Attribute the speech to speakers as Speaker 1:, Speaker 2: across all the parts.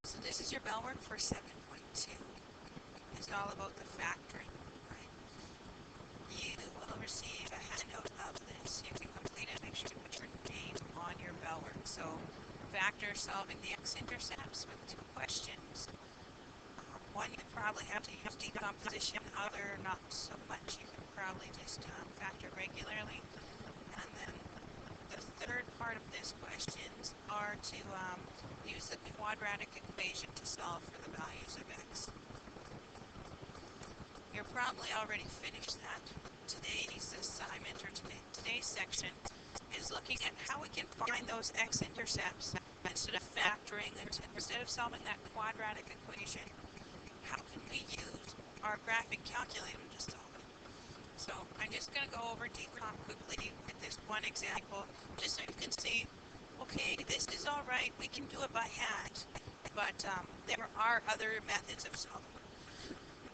Speaker 1: So this is your bell work for 7.2. It's all about the factoring, right? You will receive a handout of this. You can complete it. Make sure to put your name on your bell work. So factor solving the x-intercepts with two questions. One you probably have to use decomposition, other not so much. You can probably just factor regularly. And then the third part of this questions are to use the quadratic equation to solve for the values of x. You're probably already finished that. Today's assignment or today's section is looking at how we can find those x-intercepts instead of factoring, instead of solving that quadratic equation. How can we use our graphic calculator to solve it? So I'm just going to go over decomp quickly with this one example, just so you can see, okay, this is all right, we can do it by hand, but there are other methods of solving.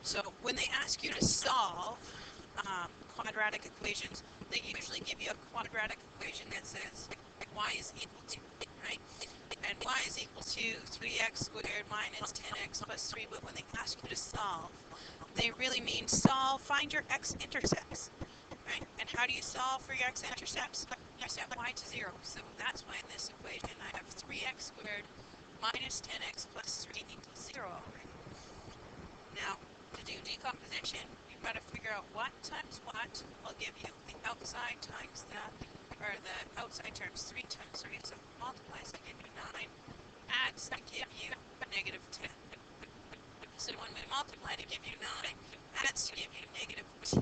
Speaker 1: So when they ask you to solve quadratic equations, they usually give you a quadratic equation that says y is equal to, right? And y is equal to 3x squared minus 10x plus 3, but when they ask you to solve, they really mean solve, find your x-intercepts, right? And how do you solve for your x-intercepts? You set y to 0, so that's why in this equation I have 3x squared minus 10x plus 3 equals 0 already. Now, to do decomposition, you've got to figure out what times what will give you the outside times that, or the outside terms 3 times 3, so multiplies to give you 9, adds to give you negative 10. So when we multiply to give you 9, adds to give you negative 10.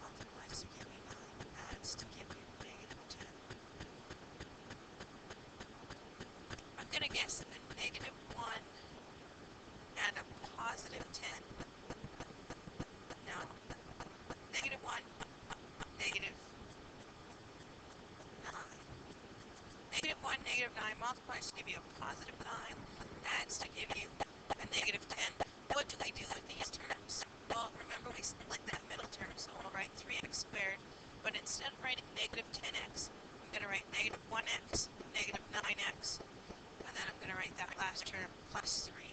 Speaker 1: Multiplies to give you 9, adds to give you negative 10. I'm going to guess a negative 1 and a positive 10. Now, negative 1, negative 9. Negative 1, negative 9 multiplies to give you a positive 9, adds to give you a negative 10. What do I do with these terms? Well, remember we split that middle term, so I'll write 3x squared, but instead of writing negative 10x, I'm going to write negative 1x, negative 9x, and then I'm going to write that last term plus 3.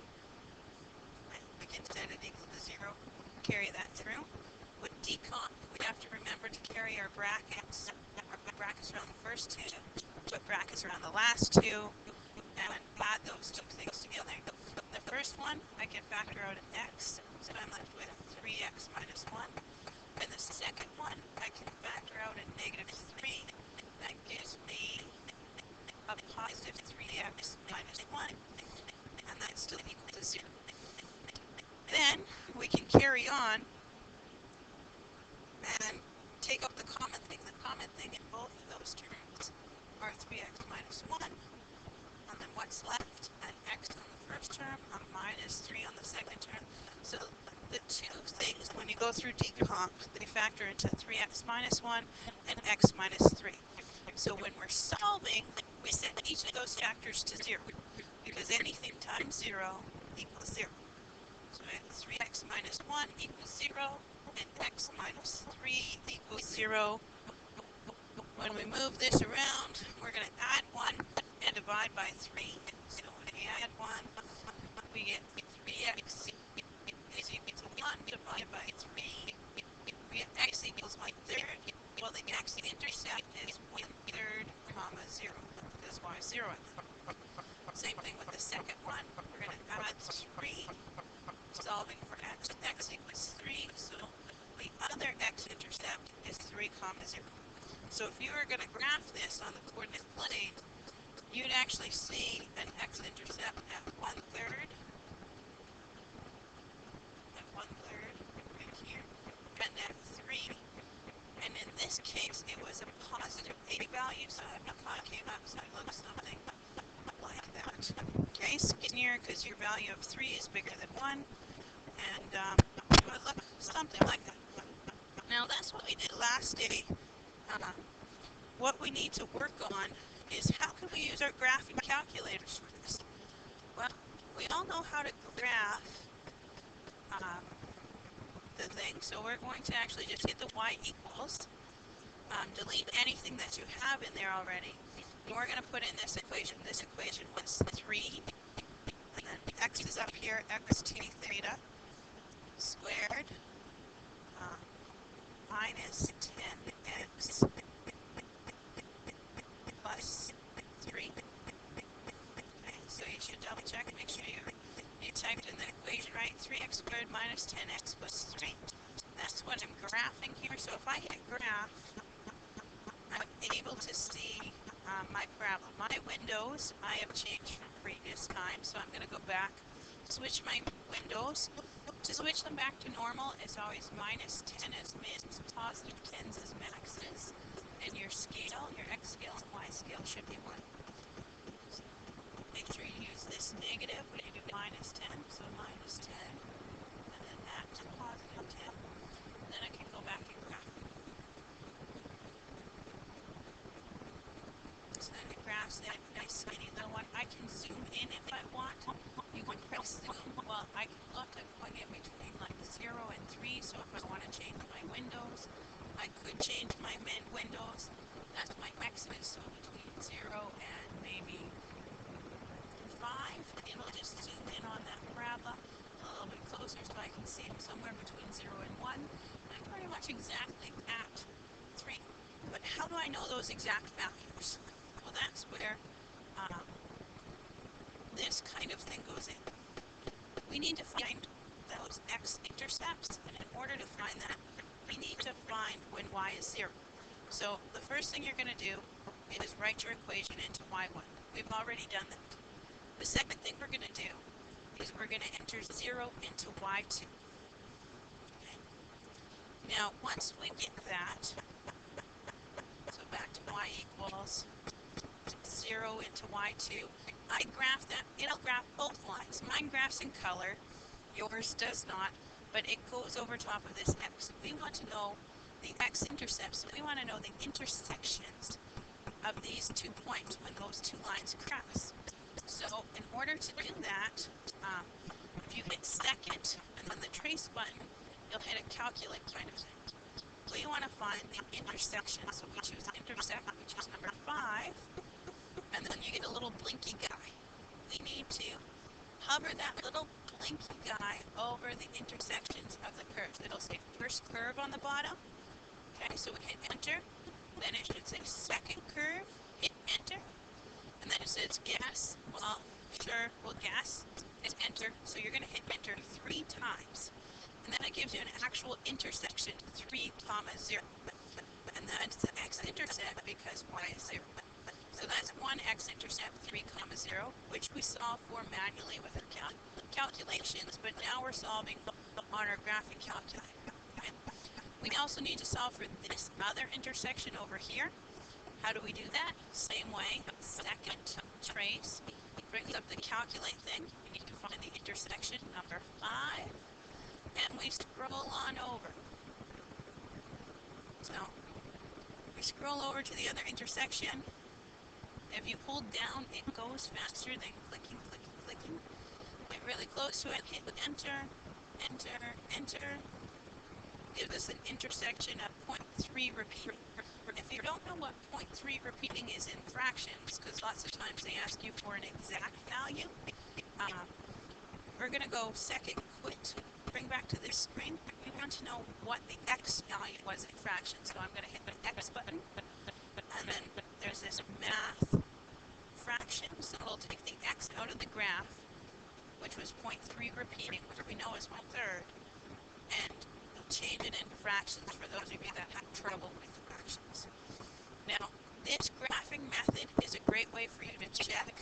Speaker 1: We can set it equal to 0, carry that through. With decomp, we have to remember to carry our brackets. Our brackets around the first two, put brackets around the last two, and add those two things together. The first one, I can factor out an x, so I'm left with 3x minus 1. And the second one, I can factor out a negative 3. That gives me a positive 3x minus 1, and that's still equal to 0. Then we can carry on and take out the common thing. The common thing in both of those terms are 3x minus 1. And then what's left? An x on the first term, a minus 3 on the second term. So the two things, when you go through decomp, they factor into 3x minus 1 and x minus 3. So when we're solving, we set each of those factors to 0, because anything times 0 equals 0. So we have 3x minus 1 equals 0, and x minus 3 equals 0. When we move this around, we're going to add 1 and divide by 3. So when we add 1, we get 3x is equal to 1 divided by 3. We get x equals 1/3. Well, the x-intercept is 1/3, 0, because y is 0. Same thing with the second one. We're going to add 3, solving for x. X equals 3, so the other x-intercept is 3, 0. So if you were going to graph this on the coordinate plane, you'd actually see an x-intercept at 1/3, right here, and at 3. And in this case, it was a positive a value, so the came up, so it looks something like that. Okay, skinnier because your value of 3 is bigger than 1, and it would look something like that. Now that's what we did last day. What we need to work on is how can we use our graphing calculators for this? Well, we all know how to graph the thing, so we're going to actually just hit the y equals, delete anything that you have in there already. And we're going to put in this equation. This equation was 3, and then x is up here, x t theta squared minus 10x plus 3. Okay, so you should double check and make sure you typed in the equation right. 3x squared minus 10x plus 3. That's what I'm graphing here. So if I hit graph, I'm able to see my problem. My windows, I have changed from previous time, so I'm going to go back, switch my windows. To switch them back to normal, it's always minus 10 as mins, positive 10s as maxes, and your scale, your x scale and y scale should be 1. So make sure you use this negative when you do minus 10, so minus 10, and then that to positive 10. Then I can go back and graph. So then it graphs that nice skinny little one. I can zoom in if I want. You can press zoom. Well, I can look at going in between like 0 and 3. So if I want to change my windows, I could change my windows. That's my maximum. So between 0 and maybe 5. It'll just zoom in on that parabola a little bit closer so I can see them somewhere between 0 and 1. I'm pretty much exactly at 3. But how do I know those exact values? Well, that's where this kind of thing goes in. We need to find those x-intercepts, and in order to find that, we need to find when y is 0. So the first thing you're going to do is write your equation into y1. We've already done that. The second thing we're going to do is we're going to enter 0 into y2. Okay. Now, once we get that, so back to y equals 0 into y2, I graph that. It'll graph both lines. Mine graphs in color, yours does not, but it goes over top of this x. We want to know the x-intercepts. We want to know the intersections of these 2 points when those 2 lines cross. So in order to do that, if you hit second and then the trace button, you'll hit a calculate kind of thing. We want to find the intersection, so we choose intersect, which is number 5, and then you get a little blinky guy. We need to hover that little blinky guy over the intersections of the curves. It'll say first curve on the bottom. Okay, so we hit enter. Then it should say second curve. Hit enter. And then it says guess. Well, sure, we'll guess. Hit enter. So you're going to hit enter 3 times. And then it gives you an actual intersection, 3, 0. And that's the x-intercept because y is 0. So that's one x-intercept, 3, 0, which we solve for manually with our calculations, but now we're solving on our graphing calculator. Okay? We also need to solve for this other intersection over here. How do we do that? Same way, second trace, brings up the calculate thing. We need to find the intersection, number 5, and we scroll on over. So we scroll over to the other intersection. If you hold down, it goes faster than clicking. Get really close to it, hit enter, enter, enter. Gives us an intersection of 0.3 repeating. If you don't know what 0.3 repeating is in fractions, because lots of times they ask you for an exact value, we're going to go second quit. Bring back to this screen. We want to know what the x value was in fractions. So I'm going to hit the x button, and then there's this math fraction, so it'll take the x out of the graph, which was 0.3 repeating, which we know is 1/3, and change it into fractions for those of you that have trouble with fractions. Now, this graphing method is a great way for you to check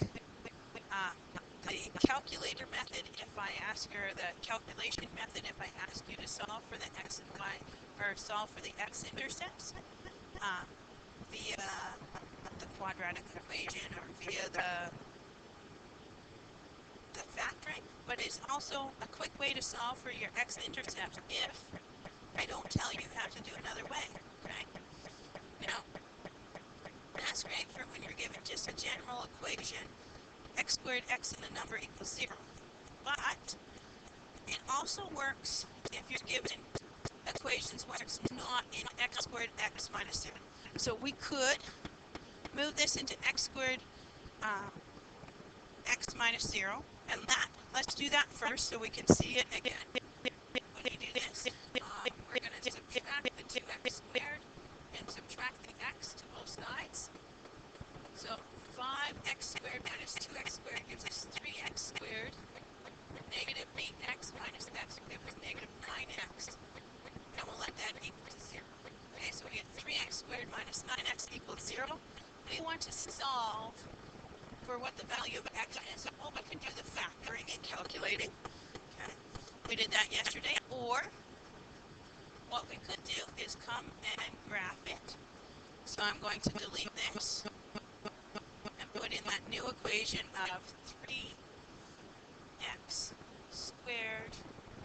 Speaker 1: the calculator method. If I ask her the calculation method, if I ask you to solve for the x and y, or solve for the x-intercepts via the quadratic equation or via the factoring, but it's also a quick way to solve for your x-intercept if I don't tell you how to do another way, okay? Now, that's great for when you're given just a general equation, x squared x and a number equals 0. But it also works if you're given a equations where it's not in x squared x minus 7. So we could move this into x squared x minus 0, and let's do that first so we can see it again. When you do this, we're going to subtract the 2x squared and subtract the x to both sides. So 5x squared minus 2x squared gives us 3x squared. Negative 8x minus x gives us negative 9x. And we'll let that equal to 0. Okay, so we get 3x squared minus 9x equals 0. We want to solve for what the value of x is. Well, we can do the factoring and calculating. Okay, we did that yesterday. Or what we could do is come and graph it. So I'm going to delete this and put in that new equation of 3x squared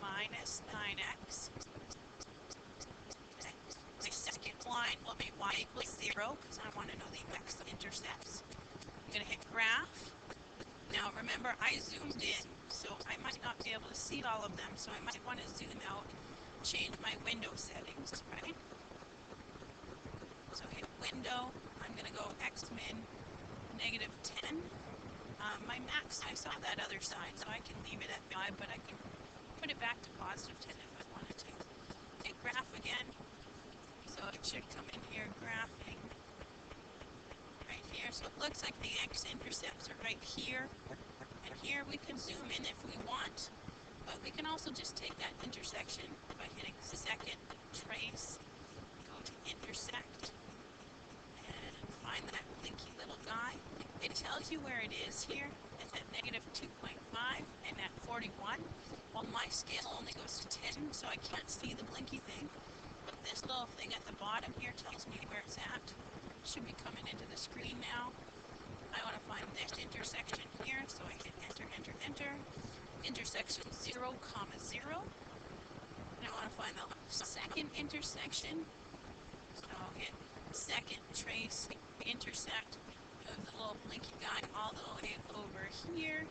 Speaker 1: minus 9x. My second line will be y equals 0 because I want to know the x-intercepts. I'm going to hit graph. Now remember, I zoomed in, so I might not be able to see all of them, so I might want to zoom out, change my window settings, right? So hit window, I'm going to go x-min negative 10. My max, I saw that other side, so I can leave it at 5, but I can put it back to positive 10 if I wanted to. Hit graph again, so it should come in here, graphing. Right here, so it looks like the x-intercepts are right here, and here we can zoom in if we want, but we can also just take that intersection by hitting second, trace, go to intersect, and find that blinky little guy. It tells you where it is here. It's at negative 2.5 and at 41. Well, my scale only goes to 10, so I can't see the blinky thing, but this little thing at the bottom here tells me where it's at. Should be coming into the screen now. I want to find this intersection here, so I hit enter, enter, enter. Intersection 0, 0. And I want to find the second intersection. So I'll hit second, trace, intersect, move the little blinky guy all the way over here.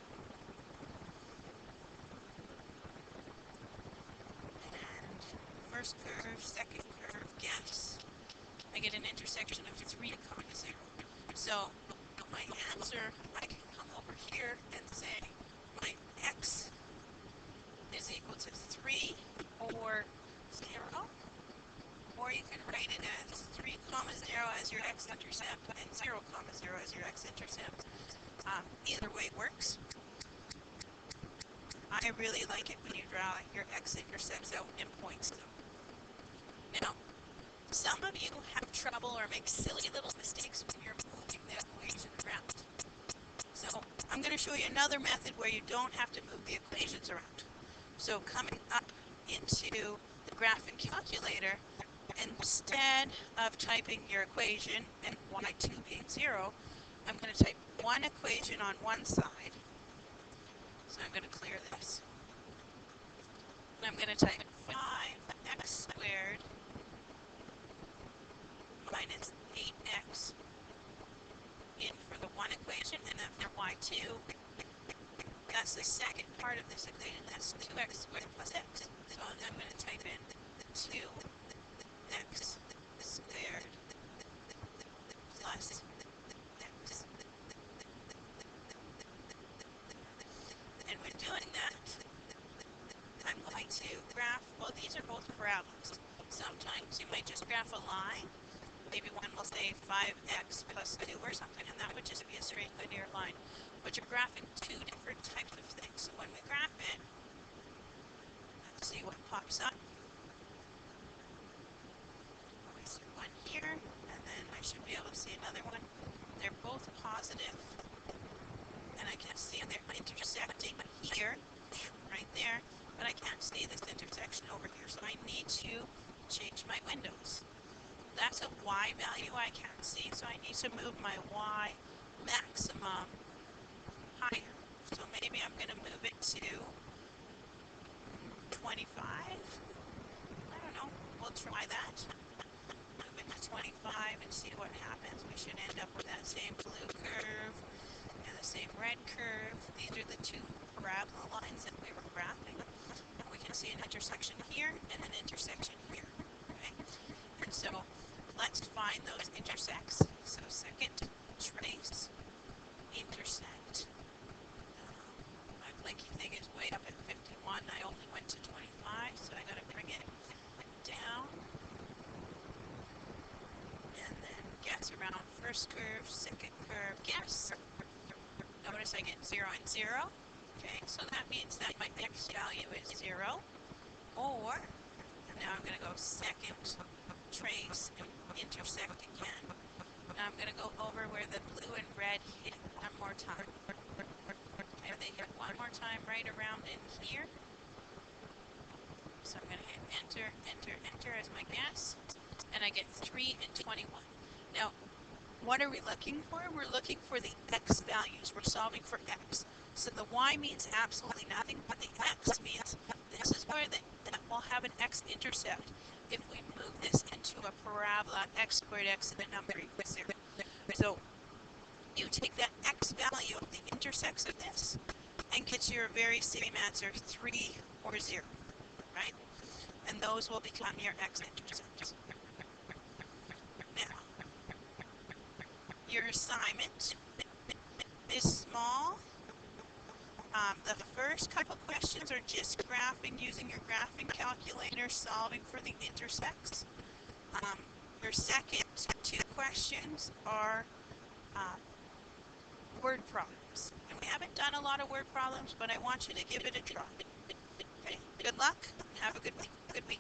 Speaker 1: And first curve, second curve, guess. I get an intersection of 3, 0. So my answer, I can come over here and say my x is equal to 3 or 0. Or you can write it as 3, 0 as your x-intercept and 0, 0 as your x-intercept. Either way works. I really like it when you draw your x-intercepts out and points them. Now, some of you have trouble or make silly little mistakes when you're moving the equation around. So I'm going to show you another method where you don't have to move the equations around. So coming up into the graphing calculator, instead of typing your equation and y2 being 0, I'm going to type one equation on one side. So I'm going to clear this. And I'm going to type 5x squared minus 8x in for the one equation, and then for y2, that's the second part of this equation. That's 2x squared plus x. So I'm going to type in 2x squared plus x. And when doing that, I'm going to graph, well, these are both parabolas. Sometimes you might just graph a line. Maybe one will say 5x plus 2 or something, and that would just be a straight linear line. But you're graphing two different types of things. So when we graph it, let's see what pops up. I see one here, and then I should be able to see another one. They're both positive, and I can see they're intersecting here, right there, but I can't see this intersection over here, so I need to change my windows. That's a y value I can't see, so I need to move my y maximum higher. So maybe I'm going to move it to 25. I don't know. We'll try that. Move it to 25 and see what happens. We should end up with that same blue curve and the same red curve. These are the two parabola lines that we were graphing. We can see an intersection here and an intersection here. let's find those intersects. So second, trace, intersect. My blinking thing is way up at 51. I only went to 25, so I gotta bring it down. And then guess around first curve, second curve, guess. Notice I get 0 and 0. Okay, so that means that my x value is 0. Or, now I'm going to go second, trace, intersect again. Now I'm going to go over where the blue and red hit one more time. Okay, they hit one more time right around in here. So I'm going to hit enter, enter, enter as my guess. And I get 3 and 21. Now, what are we looking for? We're looking for the x values. We're solving for x. So the y means absolutely nothing, but the x means this is where that will have an x-intercept if we move this into a parabola, x squared x, and the number equals 0. So you take that x value of the intersects of this and get your very same answer, 3 or 0, right? And those will become your x-intercepts. Now, your assignment is small. The first couple questions are just graphing using your graphing calculator, solving for the intersects. Your second 2 questions are word problems. And we haven't done a lot of word problems, but I want you to give it a try. Okay, good luck. Have a good week.